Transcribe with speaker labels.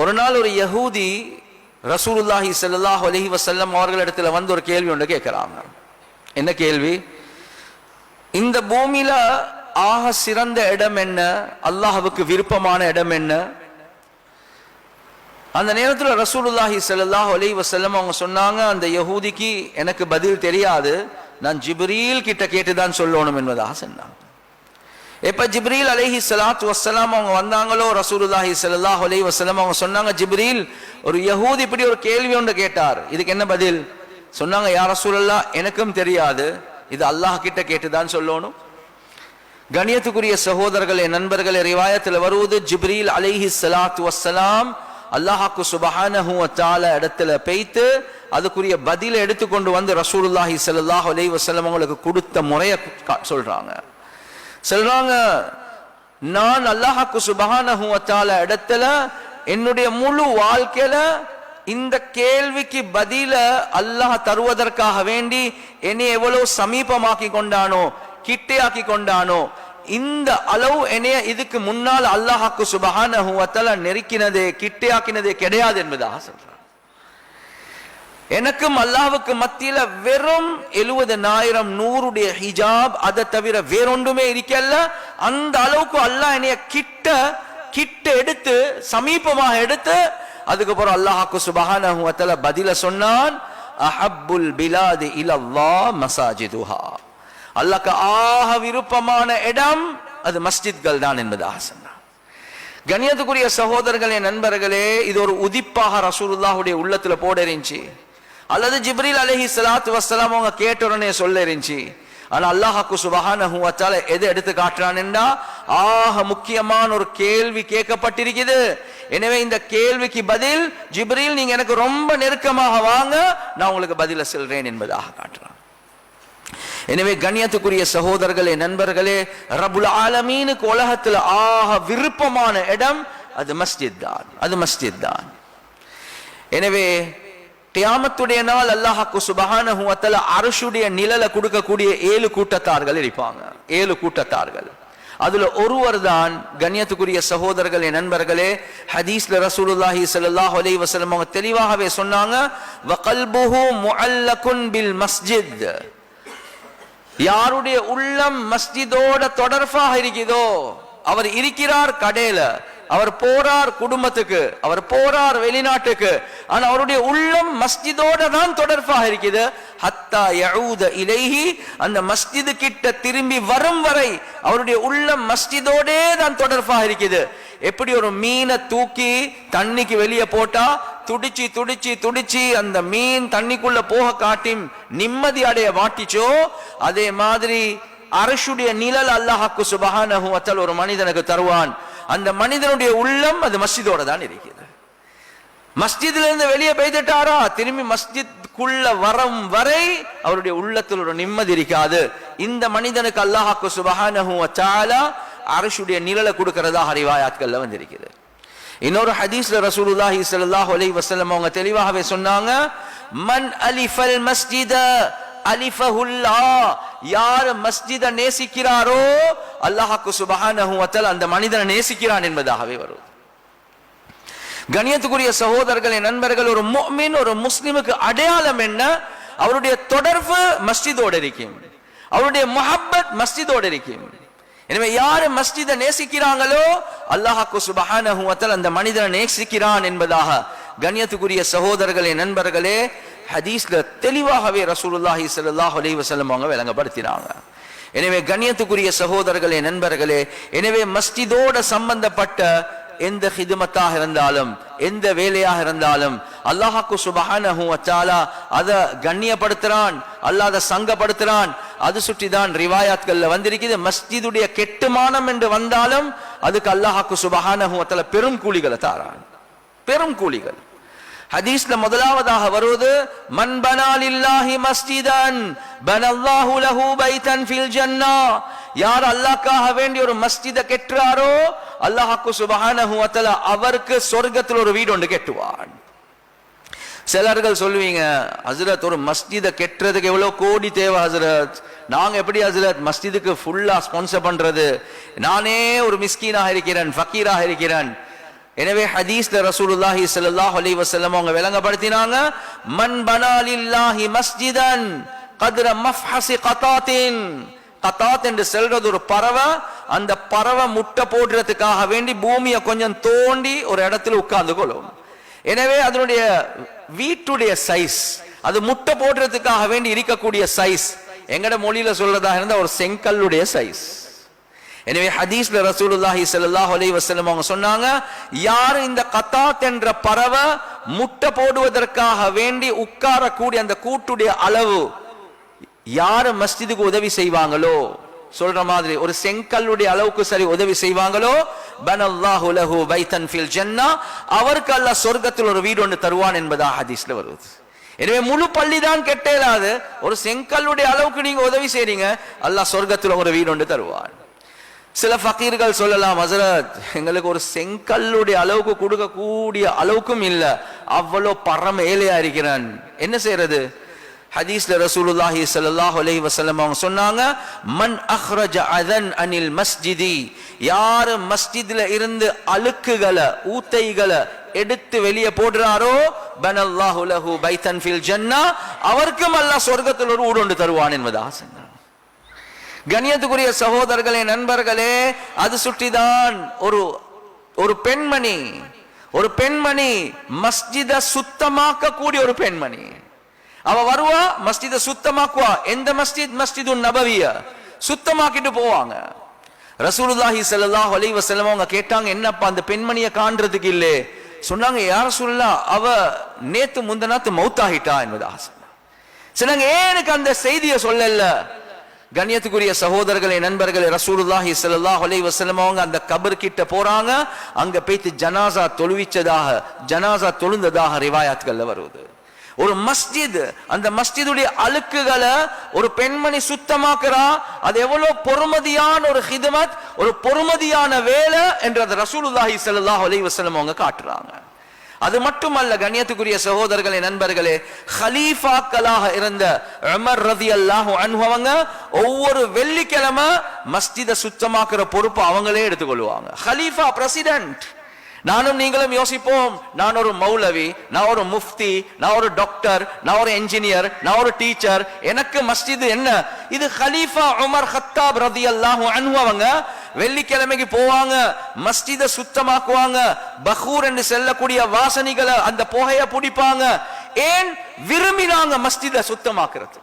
Speaker 1: ஒரு நாள் ஒரு யஹூதி ரசூலுல்லாஹி ஸல்லல்லாஹு அலைஹி வஸல்லம் அவர்களிடத்துல வந்து ஒரு கேள்வி ஒன்று கேட்கிறாங்க. என்ன கேள்வி? இந்த பூமியில ஆக சிறந்த இடம் என்ன, அல்லாஹ்வுக்கு விருப்பமான இடம் என்ன? அந்த நேரத்தில் ரசூலுல்லாஹி ஸல்லல்லாஹு அலைஹி வஸல்லம் அவங்க சொன்னாங்க, அந்த யஹூதிக்கு எனக்கு பதில் தெரியாது, நான் ஜிப்ரீல் கிட்ட கேட்டுதான் சொல்லணும் என்பதாக சொன்னாங்க. எப்ப ஜிப்ரீல் அலைஹி ஸலாத்து வஸ்ஸலாம் அவங்க வந்தாங்களோ, ரசூலுல்லாஹி ஸல்லல்லாஹு அலைஹி வஸல்லம் அவங்க சொன்னாங்க, ஜிப்ரீல் ஒரு யஹூதி இப்படி ஒரு கேள்வி ஒன்று கேட்டார், இதுக்கு என்ன பதில்? சொன்னாங்க, யா ரசூலல்லாஹ் எனக்கும் தெரியாது, இது அல்லாஹ் கிட்ட கேட்டுதான் சொல்லணும். கண்ணியத்துக்குரிய சகோதரர்களே, நண்பர்களே, ரிவாயத்தில் வருவது ஜிப்ரீல் அலைஹி ஸலாத்து வஸ்ஸலாம் அல்லாஹ்க்கு சுப்ஹானஹு வ தஆலா இடத்துல பேய்த்து அதுக்குரிய பதில எடுத்துக்கொண்டு வந்து ரசூலுல்லாஹி ஸல்லல்லாஹு அலைஹி வஸல்லம் அவங்களுக்கு கொடுத்த முறையை சொல்றாங்க. நான் அல்லாஹ்க்கு சுப்ஹானஹு வ தஆலா இடத்துல என்னுடைய முழு வாழ்க்கையில இந்த கேள்விக்கு பதில அல்லாஹ் தருவதற்காக வேண்டி என்னை எவ்வளவு சமீபமாக்கி கொண்டானோ, கிட்டையாக்கி கொண்டானோ, இந்த அளவு என்னைய இதுக்கு முன்னால் அல்லாஹ்க்கு சுப்ஹானஹு வ தஆலா நெருக்கினதே கிட்டையாக்கினதே கிடையாது என்பதாக சொல்றார். எனக்கும் அல்லாஹ்வுக்கு மத்தியில வெறும் 70,000 நூறுடைய ஹிஜாப், அதை தவிர வேறொன்றுமே இருக்கல்ல. அந்த அளவுக்கு அல்லாஹ் என்னைய கிட்ட எடுத்து சமீபமாக எடுத்து அதுக்கப்புறம் அல்லாஹ்க்கு சுப்ஹானஹு வ தஆலா பதில சொன்னான், அஹப்புல் பிலாதி இலல்லாஹ் மசாஜிதுஹா, அல்லாஹ்க்கு ஆக விருப்பமான இடம் அது மஸ்ஜித்கள் தான் என்பதாக சொன்னார். கண்ணியத்துக்குரிய சகோதரர்களே, நண்பர்களே, இது ஒரு உதிப்பாக ரசூலுல்லாஹுடைய உள்ளத்துல போட இருந்துச்சு, அல்லது ஜிப்ரீல் அலைஹி ஸலாத்து வஸ்ஸலாம் அவங்க கேட்ட உடனே சொல்ல இருந்துச்சு. ஆனா அல்லாஹ்க்கு சுப்ஹானஹு வ தஆலா எதை எடுத்து காட்டுறான்டா, ஆக முக்கியமான ஒரு கேள்வி கேட்கப்பட்டிருக்குது. எனவே இந்த கேள்விக்கு பதில் ஜிப்ரீல் நீங்க எனக்கு ரொம்ப நெருக்கமாக வாங்க, நான் உங்களுக்கு பதில சொல்றேன் என்பதாக காட்டுறான். எனவே கண்ணியத்துக்குரிய சகோதரர்களே, நண்பர்களே, ரப்புல் ஆலமீனுக்கு உலகத்துல ஆக விருப்பமான இடம் அது மஸ்ஜித் தான், அது மஸ்ஜித் தான். எனவே கியாமத்துடைய நாள் அல்லாஹ்க்கு சுப்ஹானஹு வ தஆலா அர்ஷுடைய நிழலை கொடுக்கக்கூடிய 7 கூட்டத்தார்கள் இருப்பாங்க. 7 கூட்டத்தார்கள். அதுல ஒருவர் தான் கண்ணியத்துக்குரிய சகோதரர்களே, நண்பர்களே, ஹதீஸ்ல ரசூலுல்லாஹி ஸல்லல்லாஹு அலைஹி வஸல்லம் அவங்க தெளிவாகவே சொன்னாங்க, வ கல்புஹு முஅல்லகுன் பில் மஸ்ஜித், யாருடைய உள்ளம் மஸ்ஜிதோட தொடர்பாக இருக்குதோ, அவர் இருக்கிறார் கடையில, அவர் போறார் குடும்பத்துக்கு, அவர் போறார் வெளிநாட்டுக்கு, ஆனா அவருடைய உள்ளம் மஸ்ஜிதோட தான் தொடர்பாக இருக்குது. ஹத்தா யஊத இலைஹி, அந்த மஸ்ஜிது கிட்ட திரும்பி வரும் வரை அவருடைய உள்ளம் மஸ்ஜிதோடே தான் தொடர்பாக இருக்குது. எப்படி ஒரு மீனை தூக்கி தண்ணிக்கு வெளியே போட்டா துடிச்சு துடிச்சு துடிச்சு அந்த மீன் தண்ணிக்குள்ள போக காட்டி நிம்மதி அடைய மாட்டிச்சோ, அதே மாதிரி அர்ஷுடைய நிழல் அல்லாஹ்க்கு சுப்ஹானஹு வ தஆலா ஒரு மனிதனுக்கு தருவான். அந்த மனிதனுடைய உள்ளம் அது மஸ்ஜிதோட தான் இருக்குது. மஸ்ஜித்ல இருந்து வெளியே போய்ட்டாரா, திரும்பி மஸ்ஜித்குள்ள வரும் வரை அவருடைய உள்ளத்தில் ஒரு நிம்மதி இருக்காது. இந்த மனிதனுக்கு அல்லாஹ்க்கு சுப்ஹானஹு வ தஆலா அர்ஷுடைய நிழலை கொடுக்கிறதாக ரிவாயாத்கள்ல வந்திருக்கிறது. இன்னொரு ஹதீஸ்ல ரசூலுல்லாஹி ஸல்லல்லாஹு அலைஹி வஸல்லம் அவங்க தெளிவாகவே சொன்னாங்க, மன் அலிஃபல் மஸ்ஜித அலிஃபஹுல்லாஹ், யார் மஸ்ஜித நேசிக்கிறாரோ அல்லாஹ்க்கு சுப்ஹானஹு வ தஆலா அந்த மனிதனை நேசிக்கிறான் என்பதாகவே வரும். கண்ணியத்துக்குரிய சகோதரர்களே, நண்பர்கள், ஒரு முஃமின், ஒரு முஸ்லிமுக்கு அடையாளம் என்ன? அவருடைய தொடர்பு மஸ்ஜிதோடு இருக்கும், அவருடைய முஹப்பத் மஸ்ஜிதோடு இருக்கும். எனவே யாரு மஸ்ஜிதை நேசிக்கிறாங்களோ அல்லாஹ்க்கு சுப்ஹானஹு வ தஆலா அந்த மனிதனை நேசிக்கிறான் என்பதாக கண்ணியத்துக்குரிய சகோதரர்களே, நண்பர்களே, ஹதீஸ்ல தெளிவாகவே ரசூலுல்லாஹி ஸல்லல்லாஹு அலைஹி வஸல்லம் அவங்க விளங்கப்படுத்தினாங்க. எனவே கண்ணியத்துக்குரிய சகோதரர்களே, நண்பர்களே, எனவே மஸ்ஜிதோட சம்பந்தப்பட்ட எந்த ஹிதுமத்தாக இருந்தாலும், எந்த வேலையாக இருந்தாலும் அல்லாஹ்க்கு சுப்ஹானஹு வ தஆலா அதை கண்ணியப்படுத்துறான், அல்லாஹ் அதை சங்கப்படுத்துறான். அது சுற்றி தான் ரிவாயாத்கள்ல வந்திருக்குது. மஸ்ஜிதுடைய கெட்டுமானம் என்று வந்தாலும் அதுக்கு அல்லாஹ்க்கு சுப்ஹானஹு வ தஆலா பெரும் கூலிகளை தாரான், பெரும் கூலிகள். ஹதீஸ்ல முதலாவதாக வருவது, மன் பனா லில்லாஹி மஸ்ஜிதன் பனல்லாஹு லஹு பைத்தன் ஃபில் ஜன்னah, யார் அல்லாஹ்க்காக வேண்டி ஒரு மஸ்ஜிதை கெட்டுறாரோ அல்லாஹ்க்கு சுப்ஹானஹு வ தஆலா அவருக்கு சொர்க்கத்தில் ஒரு வீடு ஒன்று கெட்டுவான். சிலர்கள் சொல்லுவீங்க, ஹஸ்ரத் ஒரு மஸ்ஜிதை கெட்டுறதுக்கு எவ்வளவு கோடி தேவை ஹஸ்ரத், நாங்க எப்படி ஹஸ்ரத் மஸ்ஜிதுக்கு ஃபுல்லா ஸ்பான்சர் பண்றது, நானே ஒரு மிஸ்கீனாக இருக்கிறேன், ஃபக்கீராக இருக்கிறேன். எனவே ஹதீஸ்ல ரசூலுல்லாஹி ஸல்லல்லாஹு அலைஹி வஸல்லம் அவங்க விளங்கப்படுத்தினாங்க, மன் பனா லில்லாஹி மஸ்ஜிதன் கத்ர மஃஹஸி கதாத்தின். கதாத் என்று சொல்றது ஒரு பறவை. அந்த பறவை முட்டை போடுறதுக்காக வேண்டி பூமியை கொஞ்சம் தோண்டி ஒரு இடத்துல உட்கார்ந்து கொள்ளும். எனவே அதனுடைய வீட்டுடைய சைஸ், அது முட்டை போடுறதுக்காக வேண்டி இருக்கக்கூடிய சைஸ், எங்கட மொழியில சொல்றதா இருந்தா ஒரு செங்கல்லுடைய சைஸ். எனவே ஹதீஸ்ல ரசூலுல்லாஹி ஸல்லல்லாஹு அலைஹி வஸல்லம் அவங்க சொன்னாங்க, யார் இந்த கதாத் என்ற பறவை முட்டை போடுவதற்காக வேண்டி உட்காரக்கூடிய அந்த கூட்டுடைய அளவு யாரு மஸ்ஜிதுக்கு உதவி செய்வாங்களோ, சொல்ற மாதிரி ஒரு செங்கல்லுடைய அளவுக்கு சரி உதவி செய்வாங்களோ, பனல்லாஹு லஹு பைத்தன் ஃபில் ஜன்னah, அவருக்கு அல்லாஹ் சொர்க்கத்தில் ஒரு வீடு ஒன்று தருவான் என்பதா ஹதீஸ்ல வருது. எனவே முழு பள்ளி தான் கெட்டேலாது, ஒரு செங்கல்லுடைய அளவுக்கு நீங்க உதவி செய்றீங்க, அல்லாஹ் சொர்க்கத்தில் ஒரு வீடு ஒன்று தருவான். சில ஃபகீர்கள் சொல்லலாம், ஹஸரத் எங்களுக்கு ஒரு செங்கல்லுடைய அளவுக்கு கொடுக்கக்கூடிய அளவுக்கும் இல்ல, அவ்வளோ பரம ஏழையா இருக்கிறான், என்ன செய்யறது? ஹதீஸ்ல ரசூலுல்லாஹி ஸல்லல்லாஹு அலைஹி வஸல்லம் அவங்க சொன்னாங்க, மன் அக்ரஜ அதன் அனில் மஸ்ஜிதி, யார் மஸ்ஜித்ல இருந்து அழுக்குகளை ஊத்தைகளை எடுத்து வெளியே போடுறாரோ, பனல்லாஹு லஹு பைத்தன் ஃபில் ஜன்னah, அவருக்கும் அல்லாஹ் சொர்க்கத்தில் ஒரு வீடு ஒன்று தருவான் என்பதாக சொன்னார். கண்ணியத்துக்குரிய சகோதரர்களே, நண்பர்களே, அது சுற்றிதான் ஒரு பெண்மணி, ஒரு பெண்மணி மஸ்ஜித சுத்தமாக்க கூடிய ஒரு பெண்மணி. அவ வருவா, மஸ்ஜித சுத்தமாக்குவா. எந்த மஸ்ஜித்? மஸ்ஜிதுன் நபவிய சுத்தமாக்கிட்டு போவாங்க. ரசூலுல்லாஹி ஸல்லல்லாஹு அலைஹி வஸல்லம் அவங்க கேட்டாங்க, என்னப்பா அந்த பெண்மணியை காண்றதுக்கு இல்லே? சொன்னாங்க, யா ரசூலுல்லாஹ், அவ நேத்து முந்தநாத்து மௌத்தாகிட்டா என்பதாக சொன்னாங்க. சொன்னாங்க, ஏன் எனக்கு அந்த செய்தியை சொல்லல? கண்ணியத்துக்குரிய சகோதரர்களே, நண்பர்களே, ரசூலுல்லாஹி ஸல்லல்லாஹு அலைஹி வஸல்லம் அவங்க அந்த கபர் கிட்ட போறாங்க. அங்க போய்த்து ஜனாசா தொழுவிச்சதாக, ஜனாசா தொழுந்ததாக ரிவாயாத்கள்ல வருது. ஒரு மஸ்ஜித், அந்த மஸ்ஜிதுடைய அழுக்குகளை ஒரு பெண்மணி சுத்தமாக்குறா, அது எவ்வளவு பொறுமதியான ஒரு ஹிதமத், ஒரு பொறுமதியான வேலை என்றது ரசூலுல்லாஹி ஸல்லல்லாஹு அலைஹி வஸல்லம் அவங்க காட்டுறாங்க. அது மட்டுமல்ல கண்ணியத்துக்குரிய சகோதரர்களே, நண்பர்களே, ஹலீஃபாக்களாக இருந்த உமர் ரலியல்லாஹு அன்ஹு அவங்க ஒவ்வொரு வெள்ளிக்கிழமை மஸ்ஜிதை சுத்தமாக்குற பொறுப்பு அவங்களே எடுத்துக்கொள்வாங்க. ஹலீஃபா, பிரசிடென்ட். நானும் நீங்களும் யோசிப்போம், நான் ஒரு மௌலவி, நான் ஒரு முஃப்தி, நான் ஒரு டாக்டர், நான் ஒரு என்ஜினியர், நான் ஒரு டீச்சர், எனக்கு மஸ்ஜித் என்ன? இது ஹலீஃபா உமர் கத்தாப் ரலியல்லாஹு அன்ஹு அவங்க வெள்ளிக்கிழமைக்கு போவாங்க, மஸ்ஜிதை சுத்தமாக்குவாங்க, பஹூர் என்று செல்லக்கூடிய வாசனைகளை அந்த புகையை பிடிப்பாங்க. ஏன்? விரும்பினாங்க மஸ்ஜிதை சுத்தமாக்குறது.